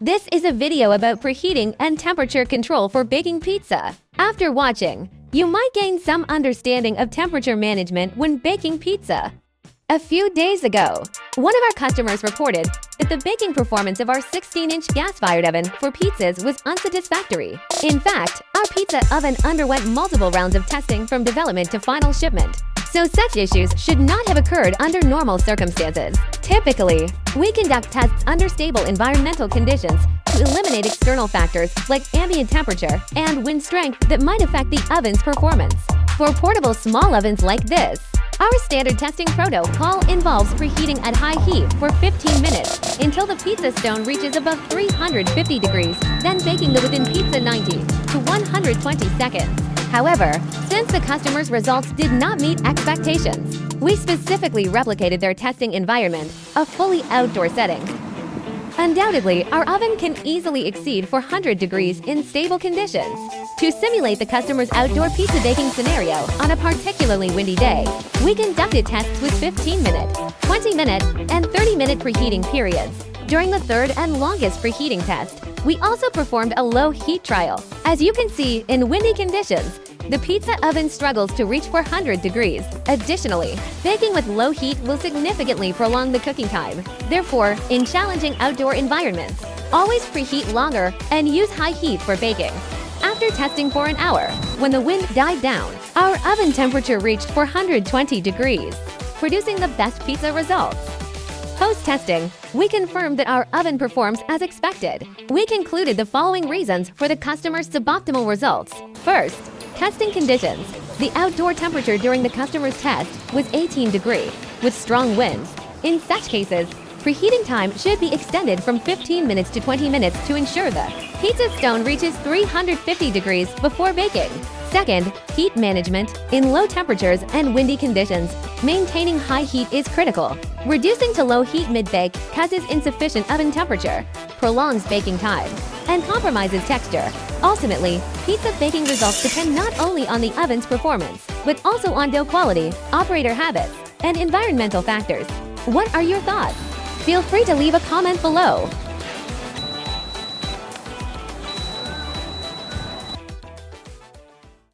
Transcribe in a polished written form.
This is a video about preheating and temperature control for baking pizza. After watching, you might gain some understanding of temperature management when baking pizza. A few days ago, one of our customers reported that the baking performance of our 16-inch gas-fired oven for pizzas was unsatisfactory. In fact, our pizza oven underwent multiple rounds of testing from development to final shipment. So such issues should not have occurred under normal circumstances. Typically, we conduct tests under stable environmental conditions to eliminate external factors like ambient temperature and wind strength that might affect the oven's performance. For portable small ovens like this, our standard testing protocol involves preheating at high heat for 15 minutes until the pizza stone reaches above 350 degrees, then baking within pizza 90 to 120 seconds. However, since the customer's results did not meet expectations, we specifically replicated their testing environment, a fully outdoor setting. Undoubtedly, our oven can easily exceed 400 degrees in stable conditions. To simulate the customer's outdoor pizza baking scenario on a particularly windy day, we conducted tests with 15-minute, 20-minute, and 30-minute preheating periods. During the third and longest preheating test, we also performed a low heat trial. As you can see, in windy conditions, the pizza oven struggles to reach 400 degrees. Additionally, baking with low heat will significantly prolong the cooking time. Therefore, in challenging outdoor environments, always preheat longer and use high heat for baking. After testing for an hour, when the wind died down, our oven temperature reached 420 degrees, producing the best pizza results. Post-testing, we confirmed that our oven performs as expected. We concluded the following reasons for the customer's suboptimal results. First, testing conditions. The outdoor temperature during the customer's test was 18 degrees, with strong winds. In such cases, preheating time should be extended from 15 minutes to 20 minutes to ensure the pizza stone reaches 350 degrees before baking. Second, heat management. In low temperatures and windy conditions, maintaining high heat is critical. Reducing to low heat mid-bake causes insufficient oven temperature, prolongs baking time, and compromises texture. Ultimately, pizza baking results depend not only on the oven's performance, but also on dough quality, operator habits, and environmental factors. What are your thoughts? Feel free to leave a comment below.